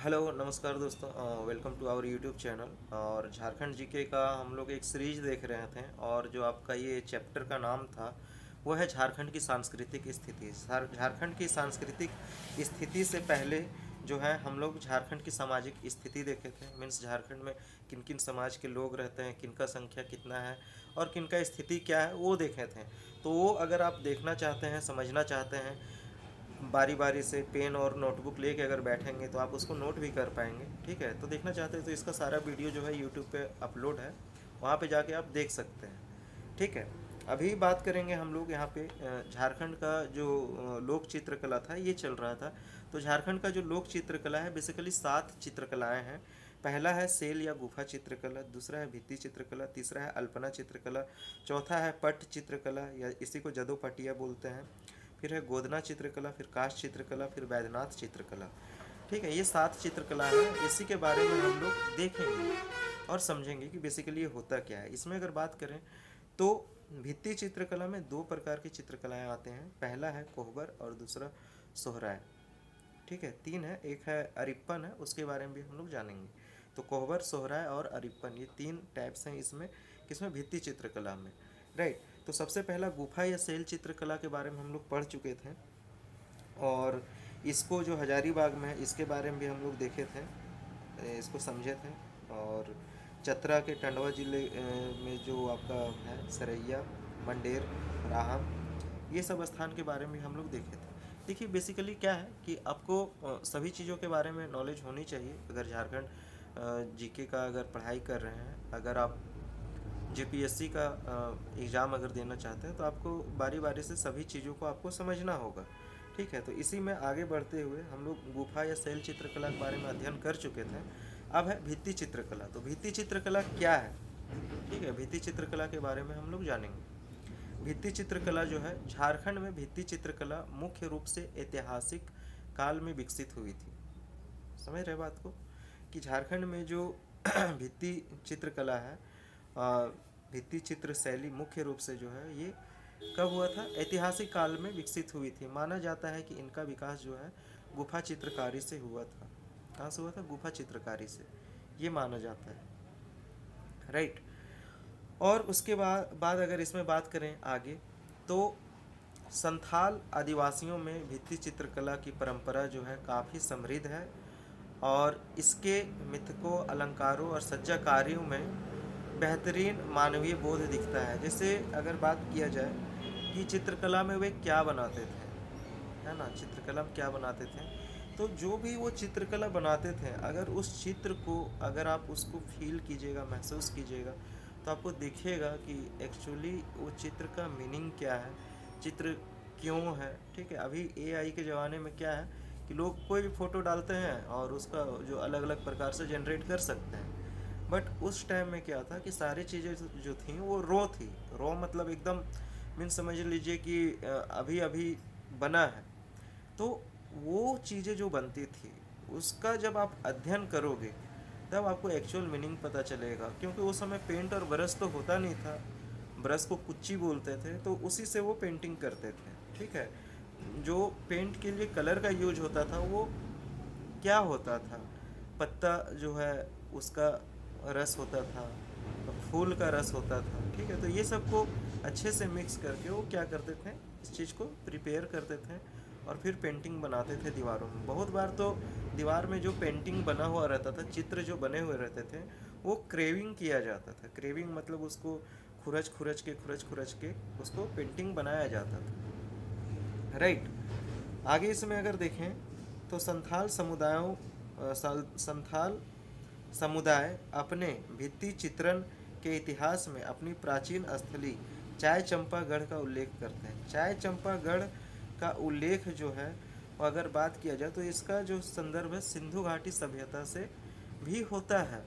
Hello नमस्कार दोस्तों, welcome to our YouTube channel. और झारखंड जीके का हम लोग एक सीरीज देख रहे थे, और जो आपका ये चैप्टर का नाम था वो है झारखंड की सांस्कृतिक स्थिति। झारखंड की सांस्कृतिक स्थिति से पहले जो है हम लोग झारखंड की सामाजिक स्थिति देखे थे। मीन्स झारखंड में किन किन समाज के लोग रहते हैं, किनका संख्या कितना है और किनका स्थिति क्या है वो देखे थे। तो वो अगर आप देखना चाहते हैं, समझना चाहते हैं, बारी बारी से पेन और नोटबुक लेके अगर बैठेंगे तो आप उसको नोट भी कर पाएंगे। ठीक है, तो देखना चाहते हैं तो इसका सारा वीडियो जो है यूट्यूब पे अपलोड है, वहाँ पे जाके आप देख सकते हैं। ठीक है, अभी बात करेंगे हम लोग यहाँ पे झारखंड का जो लोक चित्रकला था ये चल रहा था। तो झारखंड का जो लोक चित्रकला है बेसिकली 7 चित्रकलाएँ हैं। पहला है सेल या गुफा चित्रकला, दूसरा है भित्ति चित्रकला, तीसरा है अल्पना चित्रकला, चौथा है पट्ट चित्रकला या इसी को जदो पटिया बोलते हैं, फिर है गोदना चित्रकला, फिर काष्ठ चित्रकला, फिर वैद्यनाथ चित्रकला। ठीक है, ये 7 चित्रकला है। इसी के बारे में हम लोग देखेंगे और समझेंगे कि बेसिकली ये होता क्या है। इसमें अगर बात करें तो भित्ति चित्रकला में 2 प्रकार की चित्रकलाएं आते हैं। पहला है कोहबर और दूसरा सोहराय। ठीक है, 3 है, एक है अरिप्पन है, उसके बारे में भी हम लोग जानेंगे। तो कोहबर, सोहराय और अरिप्पन, ये 3 टाइप्स हैं इसमें, किसमें, भित्ति चित्रकला में। राइट। तो सबसे पहला गुफा या सेल चित्रकला के बारे में हम लोग पढ़ चुके थे, और इसको जो हजारीबाग में है इसके बारे में भी हम लोग देखे थे, इसको समझे थे। और चतरा के टंडवा जिले में जो आपका है सरैया, मंडेर, राहम, ये सब स्थान के बारे में हम लोग देखे थे। देखिए बेसिकली क्या है कि आपको सभी चीज़ों के बारे में नॉलेज होनी चाहिए। अगर झारखंड जीके का अगर पढ़ाई कर रहे हैं, अगर आप जेपीएससी का एग्ज़ाम अगर देना चाहते हैं तो आपको बारी बारी से सभी चीज़ों को आपको समझना होगा। ठीक है, तो इसी में आगे बढ़ते हुए हम लोग गुफा या शैल चित्रकला के बारे में अध्ययन कर चुके थे। अब है भित्ति चित्रकला। तो भित्ति चित्रकला क्या है? ठीक है, भित्ति चित्रकला के बारे में हम लोग जानेंगे। भित्ति चित्रकला जो है, झारखंड में भित्ति चित्रकला मुख्य रूप से ऐतिहासिक काल में विकसित हुई थी। समझ रहे बात को, कि झारखंड में जो भित्ति चित्रकला है, भित्ति चित्र शैली मुख्य रूप से जो है ये कब हुआ था? ऐतिहासिक काल में विकसित हुई थी। माना जाता है कि इनका विकास जो है गुफा चित्रकारी से हुआ था। कहाँ से हुआ था? गुफा चित्रकारी से, ये माना जाता है। राइट। और उसके बाद अगर इसमें बात करें आगे, तो संथाल आदिवासियों में भित्ति चित्रकला की परंपरा जो है काफ़ी समृद्ध है, और इसके मिथकों, अलंकारों और सज्जा कार्यों में बेहतरीन मानवीय बोध दिखता है। जैसे अगर बात किया जाए कि चित्रकला में वे क्या बनाते थे, है ना, चित्रकला में क्या बनाते थे, तो जो भी वो चित्रकला बनाते थे, अगर उस चित्र को अगर आप उसको फील कीजिएगा, महसूस कीजिएगा, तो आपको दिखेगा कि एक्चुअली वो चित्र का मीनिंग क्या है, चित्र क्यों है। ठीक है, अभी एआई के ज़माने में क्या है कि लोग कोई भी फ़ोटो डालते हैं और उसका जो अलग अलग प्रकार से जनरेट कर सकते हैं। बट उस टाइम में क्या था कि सारी चीज़ें जो थी वो रॉ थी। रॉ मतलब एकदम, मीन समझ लीजिए कि अभी अभी बना है। तो वो चीज़ें जो बनती थी उसका जब आप अध्ययन करोगे तब आपको एक्चुअल मीनिंग पता चलेगा। क्योंकि उस समय पेंट और ब्रश तो होता नहीं था, ब्रश को कुच्ची बोलते थे, तो उसी से वो पेंटिंग करते थे। ठीक है, जो पेंट के लिए कलर का यूज होता था वो क्या होता था? पत्ता जो है उसका रस होता था, फूल का रस होता था। ठीक है, तो ये सब को अच्छे से मिक्स करके वो क्या करते थे, इस चीज़ को प्रिपेयर करते थे और फिर पेंटिंग बनाते थे दीवारों में। बहुत बार तो दीवार में जो पेंटिंग बना हुआ रहता था, चित्र जो बने हुए रहते थे, वो क्रेविंग किया जाता था। क्रेविंग मतलब उसको खुरच खुरच के उसको पेंटिंग बनाया जाता था। राइट। आगे इसमें अगर देखें तो संथाल समुदाय अपने भित्ति चित्रण के इतिहास में अपनी प्राचीन स्थली चाय चंपागढ़ का उल्लेख करते हैं। चाय चंपागढ़ का उल्लेख जो है, और अगर बात किया जाए तो इसका जो संदर्भ है सिंधु घाटी सभ्यता से भी होता है।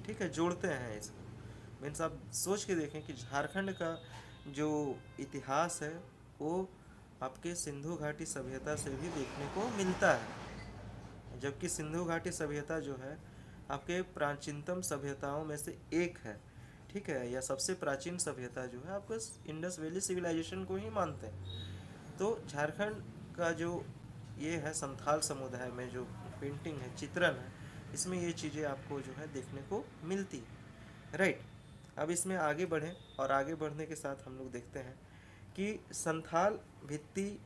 ठीक है, जोड़ते हैं इसको। मीन्स आप सोच के देखें कि झारखंड का जो इतिहास है वो आपके सिंधु घाटी सभ्यता से भी देखने को मिलता है। जबकि सिंधु घाटी सभ्यता जो है आपके प्राचीनतम सभ्यताओं में से एक है। ठीक है, या सबसे प्राचीन सभ्यता जो है आपको इंडस वैली सिविलाइजेशन को ही मानते हैं। तो झारखंड का जो ये है संथाल समुदाय में जो पेंटिंग है, चित्रण है, इसमें ये चीज़ें आपको जो है देखने को मिलती है, राइट। अब इसमें आगे बढ़ें और आगे बढ़ने के साथ हम लोग देखते हैं कि संथाल भित्ति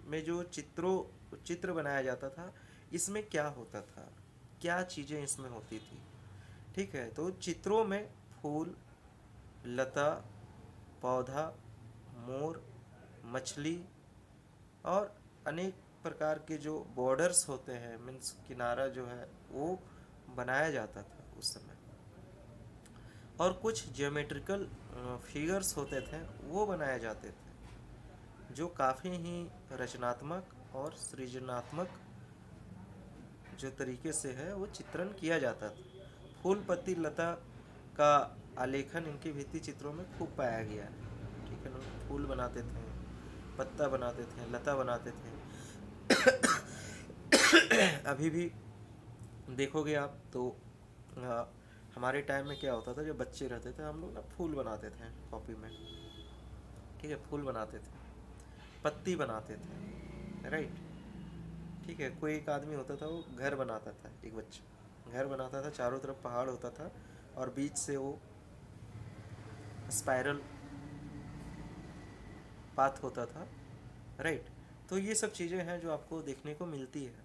में जो चित्र बनाया जाता था, इसमें क्या होता था, क्या चीज़ें इसमें होती थी। ठीक है, तो चित्रों में फूल, लता, पौधा, मोर, मछली और अनेक प्रकार के जो बॉर्डर्स होते हैं, मीन्स किनारा जो है वो बनाया जाता था उस समय, और कुछ ज्योमेट्रिकल फिगर्स होते थे वो बनाए जाते थे, जो काफ़ी ही रचनात्मक और सृजनात्मक जो तरीके से है वो चित्रण किया जाता था। फूल, पत्ती, लता का आलेखन इनके भित्ति चित्रों में खूब पाया गया है। ठीक है ना, फूल बनाते थे, पत्ता बनाते थे, लता बनाते थे। अभी भी देखोगे आप तो हमारे टाइम में क्या होता था, जब बच्चे रहते थे हम लोग ना फूल बनाते थे कॉपी में। ठीक है, फूल बनाते थे, पत्ती बनाते थे, राइट। ठीक है, कोई एक आदमी होता था वो घर बनाता था, एक बच्चा घर बनाता था, चारों तरफ पहाड़ होता था और बीच से वो स्पाइरल पाथ होता था, राइट। तो ये सब चीज़ें हैं जो आपको देखने को मिलती है।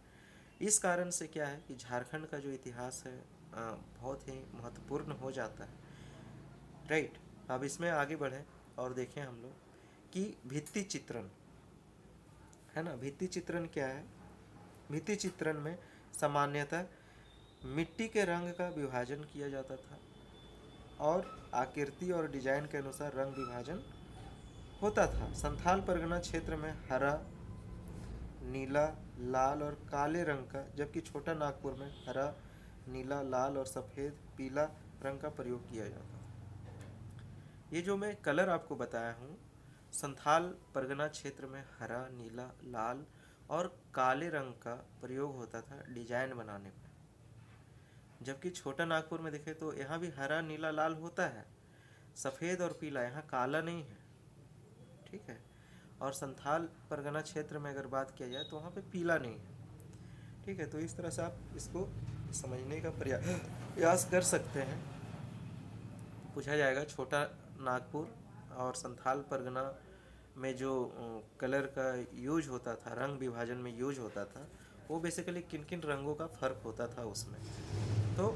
इस कारण से क्या है कि झारखंड का जो इतिहास है बहुत ही महत्वपूर्ण हो जाता है, राइट। अब इसमें आगे बढ़ें और देखें हम लोग कि भित्ति चित्रण है ना। भित्ति चित्रण क्या है? भित्ति चित्रण में सामान्यतः मिट्टी के रंग का विभाजन किया जाता था और आकृति और डिजाइन के अनुसार रंग विभाजन होता था। संथाल परगना क्षेत्र में हरा, नीला, लाल और काले रंग का, जबकि छोटा नागपुर में हरा, नीला, लाल और सफ़ेद, पीला रंग का प्रयोग किया जाता था। ये जो मैं कलर आपको बताया हूँ, संथाल परगना क्षेत्र में हरा, नीला, लाल और काले रंग का प्रयोग होता था डिजाइन बनाने में, जबकि छोटा नागपुर में देखें तो यहाँ भी हरा, नीला, लाल होता है, सफ़ेद और पीला, यहाँ काला नहीं है। ठीक है, और संथाल परगना क्षेत्र में अगर बात किया जाए तो वहाँ पे पीला नहीं है। ठीक है, तो इस तरह से आप इसको समझने का प्रयास कर सकते हैं। पूछा जाएगा छोटा नागपुर और संथाल परगना में जो कलर का यूज होता था, रंग विभाजन में यूज होता था, वो बेसिकली किन किन रंगों का फ़र्क होता था उसमें। तो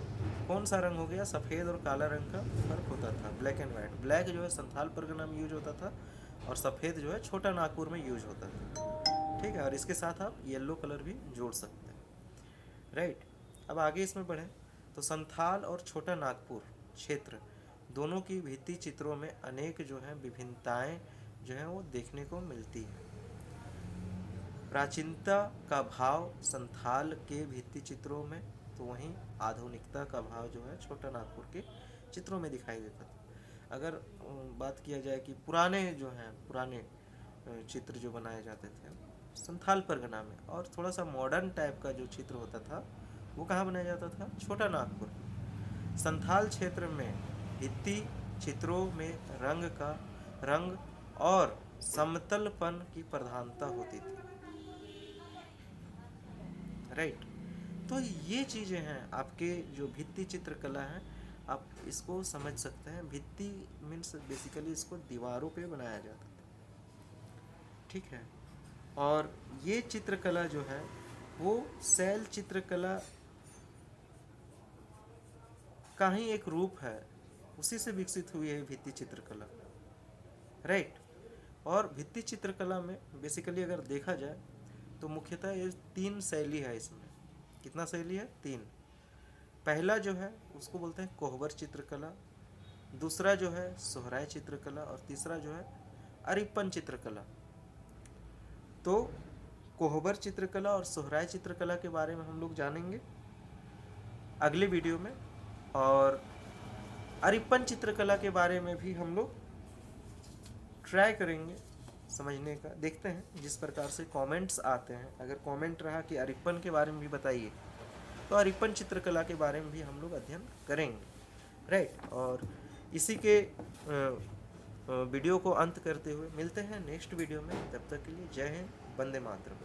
कौन सा रंग हो गया, सफ़ेद और काला रंग का फ़र्क होता था, ब्लैक एंड वाइट। ब्लैक जो है संथाल परगना में यूज होता था और सफ़ेद जो है छोटा नागपुर में यूज होता था। ठीक है, और इसके साथ आप येलो कलर भी जोड़ सकते हैं, राइट। अब आगे इसमें बढ़ें तो संथाल और छोटा नागपुर क्षेत्र दोनों की भित्ति चित्रों में अनेक जो है विभिन्नताएं जो है वो देखने को मिलती है। प्राचीनता का भाव संथाल के भित्ति चित्रों में, तो वहीं आधुनिकता का भाव जो है छोटा नागपुर के चित्रों में दिखाई देता था। अगर बात किया जाए कि पुराने चित्र जो बनाए जाते थे संथाल परगना में, और थोड़ा सा मॉडर्न टाइप का जो चित्र होता था वो कहाँ बनाया जाता था, छोटा नागपुर। संथाल क्षेत्र में भित्ति चित्रों में रंग और समतलपन की प्रधानता होती थी, राइट। तो ये चीज़ें हैं आपके जो भित्ति चित्रकला है, आप इसको समझ सकते हैं। भित्ति मीन्स बेसिकली इसको दीवारों पे बनाया जाता था, ठीक है। और ये चित्रकला जो है वो शैल चित्रकला का ही एक रूप है, उसी से विकसित हुई है भित्ति चित्रकला, राइट। और भित्ति चित्रकला में बेसिकली अगर देखा जाए तो मुख्यतः ये 3 शैली है इसमें। कितना शैली है? 3। पहला जो है उसको बोलते हैं कोहबर चित्रकला, दूसरा जो है सोहराय चित्रकला और तीसरा जो है अरिपन चित्रकला। तो कोहबर चित्रकला और सोहराय चित्रकला के बारे में हम लोग जानेंगे अगले वीडियो में, और अरिपन चित्रकला के बारे में भी हम लोग ट्राई करेंगे समझने का। देखते हैं जिस प्रकार से कमेंट्स आते हैं, अगर कमेंट रहा कि अरिपन के बारे में भी बताइए तो अरिपन चित्रकला के बारे में भी हम लोग अध्ययन करेंगे, राइट। और इसी के वीडियो को अंत करते हुए मिलते हैं नेक्स्ट वीडियो में। तब तक के लिए जय हिंद, वंदे मातरम।